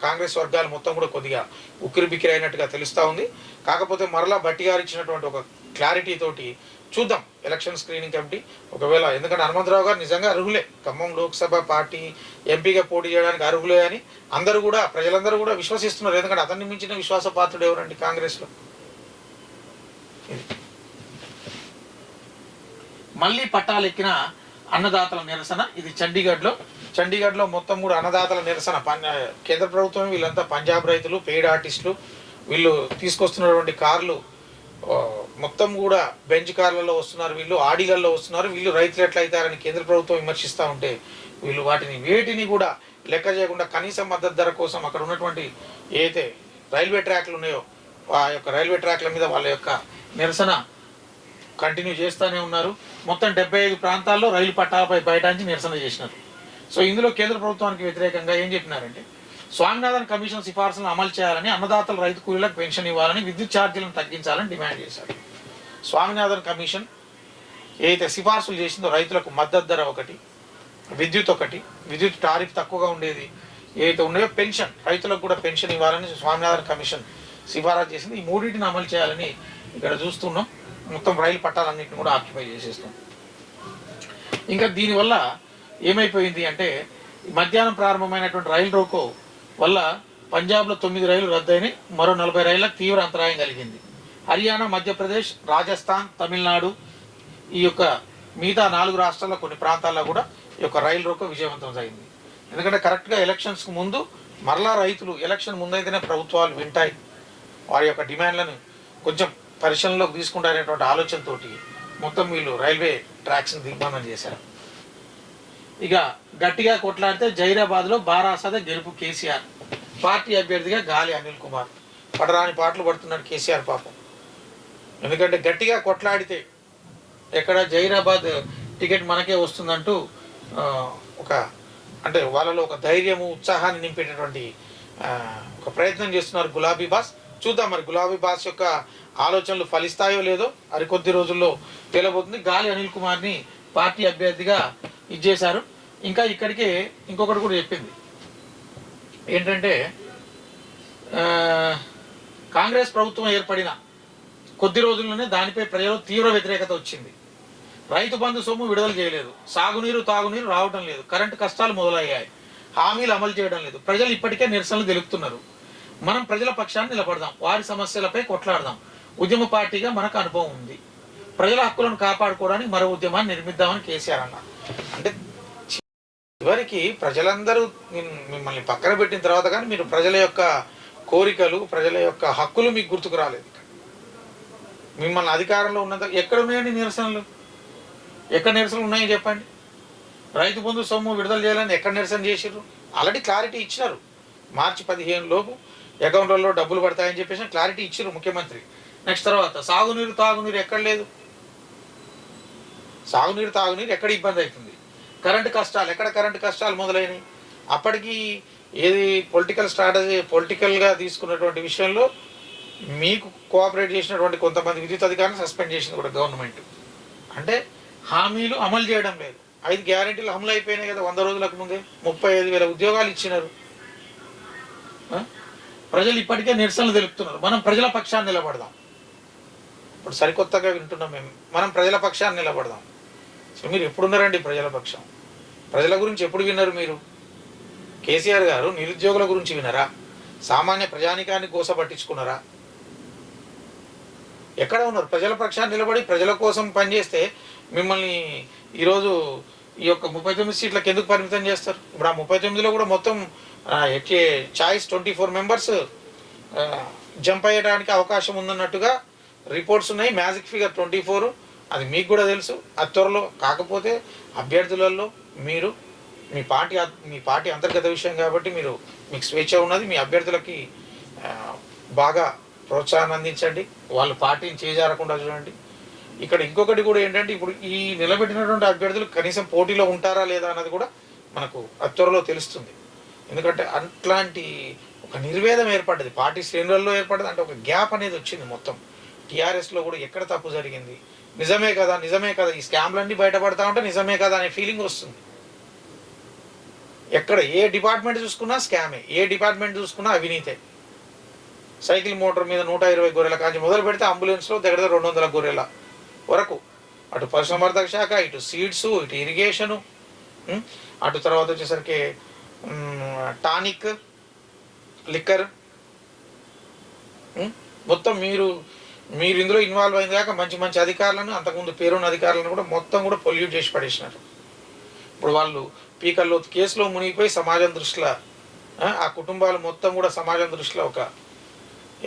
కాంగ్రెస్ వర్గాలు మొత్తం కూడా కొద్దిగా ఉక్కిరి బిక్కిరి అయినట్టుగా తెలుస్తూ ఉంది. కాకపోతే మరలా బట్టి గారు ఇచ్చినటువంటి ఒక క్లారిటీ తోటి చూద్దాం ఎలక్షన్ స్క్రీనింగ్ కమిటీ ఒకవేళ, ఎందుకంటే హనుమంతరావు గారు నిజంగా అర్హులే, ఖమ్మం లోక్సభ పార్టీ ఎంపీగా పోటీ చేయడానికి అర్హులే అని అందరూ కూడా, ప్రజలందరూ కూడా విశ్వసిస్తున్నారు. ఎందుకంటే అతన్ని మించిన విశ్వాసపాత్రుడు ఎవరండి కాంగ్రెస్లో. మళ్ళీ పట్టాలెక్కిన అన్నదాతల నిరసన, ఇది చండీగఢ్లో మొత్తం కూడా అన్నదాతల నిరసన. కేంద్ర ప్రభుత్వం వీళ్ళంతా పంజాబ్ రైతులు, పెయిడ్ ఆర్టిస్టులు, వీళ్ళు తీసుకొస్తున్నటువంటి కార్లు మొత్తం కూడా బెంచ్ కార్లలో వస్తున్నారు, వీళ్ళు ఆడిలలో వస్తున్నారు, వీళ్ళు రైతులు ఎట్లా అవుతారని కేంద్ర ప్రభుత్వం విమర్శిస్తూ ఉంటే వీళ్ళు వేటిని కూడా లెక్క చేయకుండా కనీస మద్దతు ధర కోసం అక్కడ ఉన్నటువంటి ఏదైతే రైల్వే ట్రాక్లు ఉన్నాయో ఆ యొక్క రైల్వే ట్రాక్ల మీద వాళ్ళ యొక్క నిరసన కంటిన్యూ చేస్తూనే ఉన్నారు. మొత్తం 75 ప్రాంతాల్లో రైలు పట్టాలపై బైఠాయించి నిరసన చేసినారు. సో ఇందులో కేంద్ర ప్రభుత్వానికి వ్యతిరేకంగా ఏం చెప్పినారంటే స్వామినాథన్ కమిషన్ సిఫార్సులను అమలు చేయాలని, అన్నదాతలు రైతు కూలీలకు పెన్షన్ ఇవ్వాలని, విద్యుత్ ఛార్జీలను తగ్గించాలని డిమాండ్ చేశారు. స్వామినాథన్ కమిషన్ ఏదైతే సిఫార్సులు చేసిందో రైతులకు మద్దతు ధర ఒకటి, విద్యుత్ టారిఫ్ తక్కువగా ఉండేది ఏదైతే ఉన్నాయో, పెన్షన్ రైతులకు కూడా పెన్షన్ ఇవ్వాలని స్వామినాథన్ కమిషన్ సిఫారసు చేసింది. ఈ మూడింటిని అమలు చేయాలని ఇక్కడ చూస్తున్నాం. మొత్తం రైలు పట్టాలన్నింటిని కూడా ఆక్యుపై చేసేస్తాం. ఇంకా దీనివల్ల ఏమైపోయింది అంటే మధ్యాహ్నం ప్రారంభమైనటువంటి రైలు రోకో వల్ల పంజాబ్లో 9 రైళ్లు రద్దయినాయి, మరో 40 రైళ్లకు తీవ్ర అంతరాయం కలిగింది. హర్యానా, మధ్యప్రదేశ్, రాజస్థాన్, తమిళనాడు ఈ యొక్క మిగతా 4 రాష్ట్రాల్లో కొన్ని ప్రాంతాల్లో కూడా ఈ యొక్క రైలు రోకో విజయవంతం జరిగింది. ఎందుకంటే కరెక్ట్గా ఎలక్షన్స్కి ముందు మరలా రైతులు ఎలక్షన్ ముందైతేనే ప్రభుత్వాలు వింటాయి, వారి యొక్క డిమాండ్లను కొంచెం పరిశీలనలోకి తీసుకుంటారనేటువంటి ఆలోచనతో మొత్తం వీళ్ళు రైల్వే ట్రాక్స్ని దిగ్బంధం చేశారు. ఇక గట్టిగా కొట్లాడితే జైరాబాద్లో బారాసద గెలుపు కేసీఆర్, పార్టీ అభ్యర్థిగా గాలి అనిల్ కుమార్. పడరాని పాటలు పడుతున్నాడు కేసీఆర్ పాపం. ఎందుకంటే గట్టిగా కొట్లాడితే ఎక్కడ జైరాబాద్ టికెట్ మనకే వస్తుందంటూ ఒక అంటే వాళ్ళలో ఒక ధైర్యము, ఉత్సాహాన్ని నింపేటటువంటి ఒక ప్రయత్నం చేస్తున్నారు గులాబీ బాస్. చూద్దాం మరి గులాబీ బాస్ యొక్క ఆలోచనలు ఫలిస్తాయో లేదో అది కొద్ది రోజుల్లో తేలబోతుంది. గాలి అనిల్ కుమార్ని పార్టీ అభ్యర్థిగా ఇచ్చేశారు. ఇంకా ఇక్కడికే ఇంకొకటి కూడా చెప్పింది ఏంటంటే కాంగ్రెస్ ప్రభుత్వం ఏర్పడిన కొద్ది రోజుల్లోనే దానిపై ప్రజలు తీవ్ర వ్యతిరేకత వచ్చింది. రైతు బంధు సొమ్ము విడుదల చేయలేదు, సాగునీరు తాగునీరు రావడం లేదు, కరెంటు కష్టాలు మొదలయ్యాయి, హామీలు అమలు చేయడం లేదు. ప్రజలు ఇప్పటికే నిరసనలు తెలుపుతున్నారు. మనం ప్రజల పక్షాన్ని నిలబడదాం, వారి సమస్యలపై కొట్లాడదాం. ఉద్యమ పార్టీగా మనకు అనుభవం ఉంది. ప్రజల హక్కులను కాపాడుకోవడానికి మరో ఉద్యమాన్ని నిర్మిద్దామని కేసీఆర్ అన్నారు. అంటే చివరికి ప్రజలందరూ మిమ్మల్ని పక్కన పెట్టిన తర్వాత కానీ మీరు ప్రజల యొక్క కోరికలు, ప్రజల యొక్క హక్కులు మీకు గుర్తుకు రాలేదు. మిమ్మల్ని అధికారంలో ఉన్నంత ఎక్కడ ఉన్నాయండి నిరసనలు? ఎక్కడ నిరసనలు ఉన్నాయని చెప్పండి. రైతు బంధు సొమ్ము విడుదల చేయాలని ఎక్కడ నిరసన చేసిర్రు? ఆల్రెడీ క్లారిటీ ఇచ్చినారు. మార్చి 15 లోపు అకౌంట్లలో డబ్బులు పడతాయని చెప్పేసి క్లారిటీ ఇచ్చారు ముఖ్యమంత్రి. నెక్స్ట్ తర్వాత సాగునీరు తాగునీరు ఎక్కడ లేదు. సాగునీరు తాగునీరు ఎక్కడ ఇబ్బంది అవుతుంది. కరెంటు కష్టాలు ఎక్కడ కరెంటు కష్టాలు మొదలైనవి. అప్పటికి ఏది పొలిటికల్ స్ట్రాటజీ పొలిటికల్గా తీసుకున్నటువంటి విషయంలో మీకు కోఆపరేట్ చేసినటువంటి కొంతమంది విద్యుత్ అధికారులను సస్పెండ్ చేసింది కూడా గవర్నమెంట్. అంటే హామీలు అమలు చేయడం లేదు. 5 గ్యారెంటీలు అమలు అయిపోయినాయి కదా 100 రోజులకు ముందే. 35,000 ఉద్యోగాలు ఇచ్చినారు. ప్రజలు ఇప్పటికే నిరసనలు తెలుపుతున్నారు. మనం ప్రజల పక్షాన్ని నిలబడదాం. ఇప్పుడు సరికొత్తగా వింటున్నాం మేము, మనం ప్రజల పక్షాన్ని నిలబడదాం. సో మీరు ఎప్పుడున్నారండి ప్రజల పక్షం? ప్రజల గురించి ఎప్పుడు విన్నారు మీరు? కేసీఆర్ గారు నిరుద్యోగుల గురించి వినరా? సామాన్య ప్రజానికాన్ని కోస పట్టించుకున్నారా? ఎక్కడ ఉన్నారు? ప్రజల పక్షాన్ని నిలబడి ప్రజల కోసం పనిచేస్తే మిమ్మల్ని ఈరోజు ఈ యొక్క 39 సీట్లకు ఎందుకు పరిమితం చేస్తారు? ఇప్పుడు ఆ 39లో కూడా మొత్తం చాయిస్ 24 మెంబర్స్ జంప్ అయ్యడానికి అవకాశం ఉందన్నట్టుగా రిపోర్ట్స్ ఉన్నాయి. మ్యాజిక్ ఫిగర్ 24 అది మీకు కూడా తెలుసు. అది త్వరలో కాకపోతే అభ్యర్థులలో మీరు మీ పార్టీ అంతర్గత విషయం కాబట్టి మీకు స్వేచ్ఛ ఉన్నది. మీ అభ్యర్థులకి బాగా ప్రోత్సాహాన్ని అందించండి, వాళ్ళు పార్టీని చేజారకుండా చూడండి. ఇక్కడ ఇంకొకటి కూడా ఏంటంటే ఇప్పుడు ఈ నిలబెట్టినటువంటి అభ్యర్థులు కనీసం పోటీలో ఉంటారా లేదా అన్నది కూడా మనకు త్వరలో తెలుస్తుంది. ఎందుకంటే అట్లాంటి ఒక నిర్వేదం ఏర్పడ్డది, పార్టీ శ్రేణులలో ఏర్పడ్డది. అంటే ఒక గ్యాప్ అనేది వచ్చింది మొత్తం. టీఆర్ఎస్లో కూడా ఎక్కడ తప్పు జరిగింది, నిజమే కదా ఈ స్కామ్లన్నీ బయటపడతా ఉంటే నిజమే కదా అనే ఫీలింగ్ వస్తుంది. ఎక్కడ ఏ డిపార్ట్మెంట్ చూసుకున్నా స్కామే, ఏ డిపార్ట్మెంట్ చూసుకున్నా అవినీతే. సైకిల్ మోటార్ మీద 120 గొర్రెల కాంచి మొదలు పెడితే అంబులెన్స్లో దగ్గర 200 గొర్రెల వరకు, అటు పశుసంవర్ధక శాఖ, ఇటు సీడ్స్, ఇటు ఇరిగేషను, అటు తర్వాత వచ్చేసరికి టానిక్, లిక్కర్, మొత్తం మీరు ఇందులో ఇన్వాల్వ్ అయిన దాకా మంచి అధికారులను, అంతకుముందు పేరున్న అధికారులను కూడా మొత్తం కూడా పొల్యూట్ చేసి పడేసినారు. ఇప్పుడు వాళ్ళు పీకల్లో కేసులో మునిగిపోయి సమాజం దృష్టిలో ఆ కుటుంబాలు మొత్తం కూడా సమాజం దృష్టిలో ఒక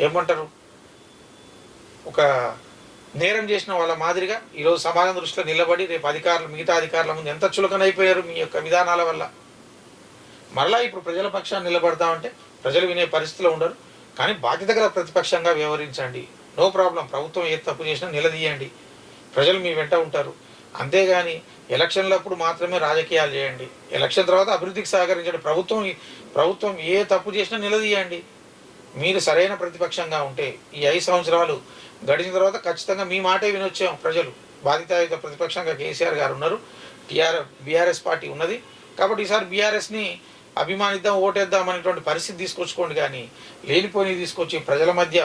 ఏమంటారు ఒక నేరం చేసిన వాళ్ళ మాదిరిగా ఈరోజు సమాజం దృష్టిలో నిలబడి రేపు మిగతా అధికారుల ముందు ఎంత చులకనైపోయారు మీ యొక్క విధానాల వల్ల. మరలా ఇప్పుడు ప్రజల పక్షాన్ని నిలబడతామంటే ప్రజలు వినే పరిస్థితిలో ఉండరు. కానీ బాధ్యత గల ప్రతిపక్షంగా వ్యవహరించండి. No problem. ప్రభుత్వం ఏ తప్పు చేసినా నిలదీయండి. ప్రజలు మీ వెంట ఉంటారు. అంతేగాని ఎలక్షన్లప్పుడు మాత్రమే రాజకీయాలు చేయండి, ఎలక్షన్ తర్వాత అభివృద్ధికి సహకరించండి. ప్రభుత్వం ఏ తప్పు చేసినా నిలదీయండి. మీరు సరైన ప్రతిపక్షంగా ఉంటే ఈ 5 సంవత్సరాలు గడిచిన తర్వాత ఖచ్చితంగా మీ మాటే వినొచ్చాం ప్రజలు. బాధితాయుత ప్రతిపక్షంగా కేసీఆర్ గారు ఉన్నారు, బీఆర్ఎస్ పార్టీ ఉన్నది. కాబట్టి ఈసారి బీఆర్ఎస్ని అభిమానిద్దాం, ఓటేద్దాం అనేటువంటి పరిస్థితి తీసుకొచ్చుకోండి. కానీ లేనిపోని తీసుకొచ్చి ప్రజల మధ్య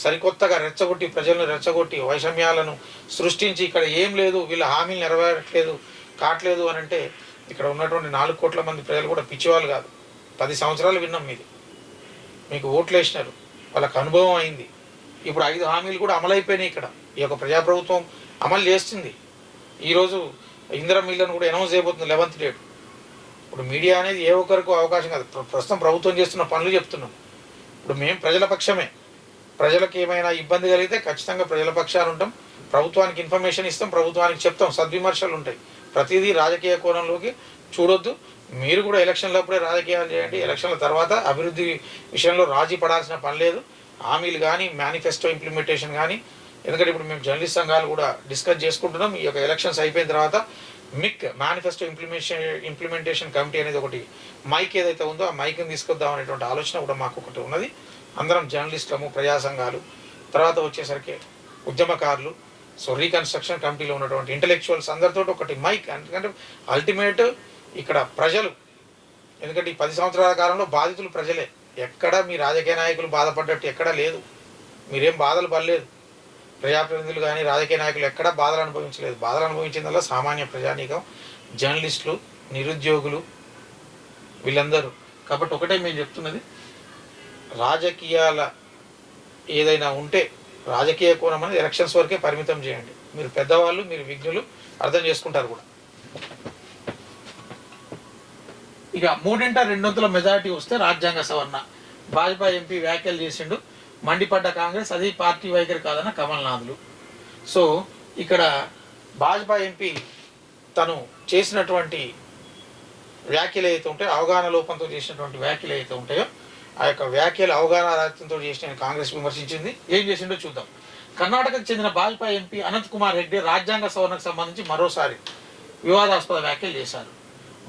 సరికొత్తగా రెచ్చగొట్టి, ప్రజలను రెచ్చగొట్టి, వైషమ్యాలను సృష్టించి ఇక్కడ ఏం లేదు, వీళ్ళ హామీలు నెరవేరట్లేదు కావట్లేదు అని అంటే ఇక్కడ ఉన్నటువంటి 4 కోట్ల మంది ప్రజలు కూడా పిచ్చివాళ్ళు కాదు. 10 సంవత్సరాలు విన్నాం మీది, మీకు ఓట్లు వేసినారు, వాళ్ళకి అనుభవం అయింది. ఇప్పుడు 5 హామీలు కూడా అమలైపోయినాయి. ఇక్కడ ఈ యొక్క ప్రజాప్రభుత్వం అమలు చేస్తుంది. ఈరోజు ఇందిరమ్మ ఇళ్లను కూడా అనౌన్స్ చేయబోతుంది 11th డేట్. ఇప్పుడు మీడియా అనేది ఏ ఒక్కరికి అవకాశం కాదు. ప్రస్తుతం ప్రభుత్వం చేస్తున్న పనులు చెప్తున్నాం. ఇప్పుడు మేము ప్రజల పక్షమే. ప్రజలకు ఏమైనా ఇబ్బంది కలిగితే ఖచ్చితంగా ప్రజల పక్షాలు ఉంటాం, ప్రభుత్వానికి ఇన్ఫర్మేషన్ ఇస్తాం, ప్రభుత్వానికి చెప్తాం, సద్విమర్శలు ఉంటాయి. ప్రతిదీ రాజకీయ కోణంలోకి చూడొద్దు. మీరు కూడా ఎలక్షన్లప్పుడే రాజకీయాలు చేయండి. ఎలక్షన్ల తర్వాత అభివృద్ధి విషయంలో రాజీ పడాల్సిన పని లేదు. హామీలు కానీ, మేనిఫెస్టో ఇంప్లిమెంటేషన్ కానీ, ఎందుకంటే ఇప్పుడు మేము జర్నలిస్ట్ సంఘాలు కూడా డిస్కస్ చేసుకుంటున్నాం. ఈ యొక్క ఎలక్షన్స్ అయిపోయిన తర్వాత మేనిఫెస్టో ఇంప్లిమెంటేషన్ కమిటీ అనేది ఒకటి మైక్ ఏదైతే ఉందో ఆ మైక్ని తీసుకొద్దాం అనేటువంటి ఆలోచన కూడా మాకు ఒకటి ఉన్నది. అందరం జర్నలిస్టులము, ప్రజా సంఘాలు, తర్వాత వచ్చేసరికి ఉద్యమకారులు, సో రీకన్స్ట్రక్షన్ కమిటీలో ఉన్నటువంటి ఇంటలెక్చువల్స్ అందరితో ఒకటి మైక్. ఎందుకంటే అల్టిమేట్ ఇక్కడ ప్రజలు, ఎందుకంటే ఈ 10 సంవత్సరాల కాలంలో బాధితులు ప్రజలే. ఎక్కడ మీ రాజకీయ నాయకులు బాధపడ్డట్టు ఎక్కడా లేదు. మీరేం బాధలు పడలేదు. ప్రజాప్రతినిధులు కానీ రాజకీయ నాయకులు ఎక్కడా బాధలు అనుభవించలేదు. బాధలు అనుభవించిందల్లా సామాన్య ప్రజానీకం, జర్నలిస్టులు, నిరుద్యోగులు, వీళ్ళందరూ. కాబట్టి ఒకటే మేము చెప్తున్నది, రాజకీయాల ఏదైనా ఉంటే రాజకీయ కోణం అనేది ఎలక్షన్స్ వరకే పరిమితం చేయండి. మీరు పెద్దవాళ్ళు, మీరు విఘ్నులు, అర్థం చేసుకుంటారు కూడా. ఇక 3/2 మెజారిటీ వస్తే రాజ్యాంగ సవరణ. భాజపా ఎంపీ వ్యాఖ్యలు చేసిండు, మండిపడ్డ కాంగ్రెస్ అది పార్టీ వైఖరి కాదన్న కమల్నాథులు. సో ఇక్కడ భాజపా ఎంపీ తను చేసినటువంటి వ్యాఖ్యలు ఏవైతే ఉంటాయో, అవగాహన లోపంతో చేసినటువంటి వ్యాఖ్యలు ఏవైతే ఉంటాయో, ఆ యొక్క వ్యాఖ్యలు అవగాహన రాహిత్యంతో చేసిన కాంగ్రెస్ విమర్శించింది. ఏం చేసిండో చూద్దాం. కర్ణాటకకు చెందిన భాజపా ఎంపీ అనంత్ కుమార్ రెడ్డి రాజ్యాంగ సవరణకు సంబంధించి మరోసారి వివాదాస్పద వ్యాఖ్యలు చేశారు.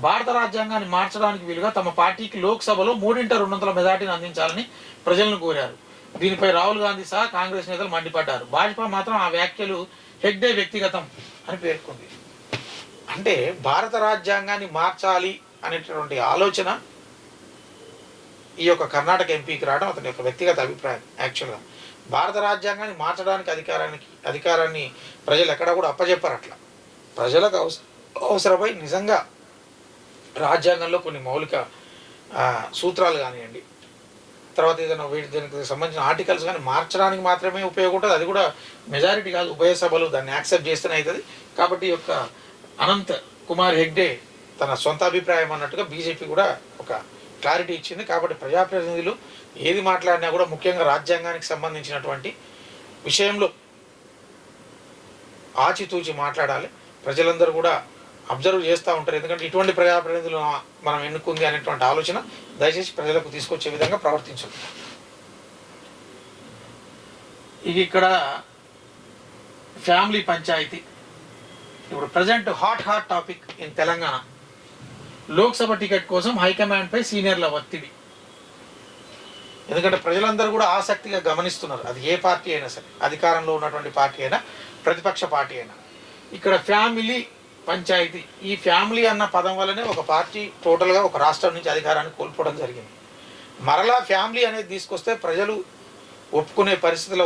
భారత రాజ్యాంగాన్ని మార్చడానికి వీలుగా తమ పార్టీకి లోక్సభలో 3/2 మెజార్టీని అందించాలని ప్రజలను కోరారు. దీనిపై రాహుల్ గాంధీ సహా కాంగ్రెస్ నేతలు మండిపడ్డారు. భాజపా మాత్రం ఆ వ్యాఖ్యలు హెగ్డే వ్యక్తిగతం అని పేర్కొంది. అంటే భారత రాజ్యాంగాన్ని మార్చాలి అనేటటువంటి ఆలోచన ఈ యొక్క కర్ణాటక ఎంపీకి రావడం అతని యొక్క వ్యక్తిగత అభిప్రాయం. యాక్చువల్గా భారత రాజ్యాంగాన్ని మార్చడానికి అధికారాన్ని ప్రజలు ఎక్కడా కూడా అప్పచెప్పారు. అట్లా ప్రజలకు అవసరమై నిజంగా రాజ్యాంగంలో కొన్ని మౌలిక సూత్రాలు కానివ్వండి, తర్వాత ఏదైనా దానికి సంబంధించిన ఆర్టికల్స్ కానీ మార్చడానికి మాత్రమే ఉపయోగం ఉంటుంది. అది కూడా మెజారిటీ కాదు, ఉభయ సభలు దాన్ని యాక్సెప్ట్ చేస్తేనే అవుతుంది. కాబట్టి ఈ యొక్క అనంత్ కుమార్ హెగ్డే తన సొంత అభిప్రాయం అన్నట్టుగా బీజేపీ కూడా ఒక క్లారిటీ ఇచ్చింది. కాబట్టి ప్రజాప్రతినిధులు ఏది మాట్లాడినా కూడా ముఖ్యంగా రాజ్యాంగానికి సంబంధించినటువంటి విషయంలో ఆచితూచి మాట్లాడాలి. ప్రజలందరూ కూడా అబ్జర్వ్ చేస్తూ ఉంటారు. ఎందుకంటే ఇటువంటి ప్రజాప్రతినిధులు మనం ఎన్నుకుంది అనేటువంటి ఆలోచన దయచేసి ప్రజలకు తీసుకొచ్చే విధంగా ప్రవర్తించదు. ఇది ఇక్కడ ఫ్యామిలీ పంచాయతీ ఇప్పుడు present hot topic in Telangana. Lok Sabha ticket కోసం హైకమాండ్పై సీనియర్ల ఒత్తిడి. ఎందుకంటే ప్రజలందరూ కూడా ఆసక్తిగా గమనిస్తున్నారు. అది ఏ పార్టీ అయినా సరే, అధికారంలో ఉన్నటువంటి పార్టీ అయినా, ప్రతిపక్ష పార్టీ అయినా. ఇక్కడ ఫ్యామిలీ పంచాయతీ, ఈ ఫ్యామిలీ అన్న పదం వల్లనే ఒక పార్టీ టోటల్గా ఒక రాష్ట్రం నుంచి అధికారాన్ని కోల్పోవడం జరిగింది. మరలా ఫ్యామిలీ అనేది తీసుకొస్తే ప్రజలు ఒప్పుకునే పరిస్థితిలో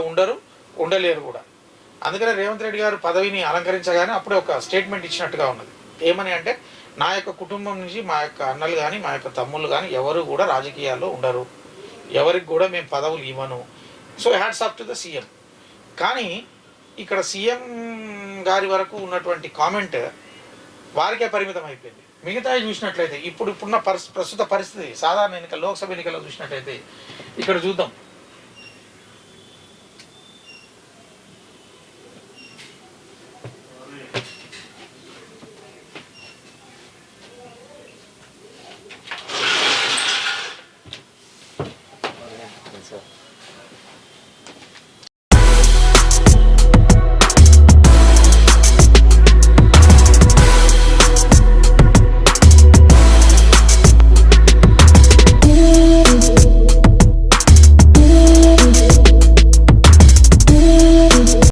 ఉండలేరు కూడా. అందుకనే రేవంత్ రెడ్డి గారు పదవిని అలంకరించగానే అప్పుడే ఒక స్టేట్మెంట్ ఇచ్చినట్టుగా ఉన్నది. ఏమని అంటే, నా యొక్క కుటుంబం నుంచి మా యొక్క అన్నలు కానీ మా యొక్క తమ్ముళ్ళు కానీ ఎవరు కూడా రాజకీయాల్లో ఉండరు, ఎవరికి కూడా మేము పదవులు ఇవ్వను. So hats off to the CM. కానీ ఇక్కడ సీఎం గారి వరకు ఉన్నటువంటి కామెంట్ వారికే పరిమితం అయిపోయింది. మిగతా చూసినట్లయితే ఇప్పుడున్న ప్రస్తుత పరిస్థితి, సాధారణ ఎన్నికలు, లోక్సభ ఎన్నికల్లో చూసినట్లయితే ఇక్కడ చూద్దాం.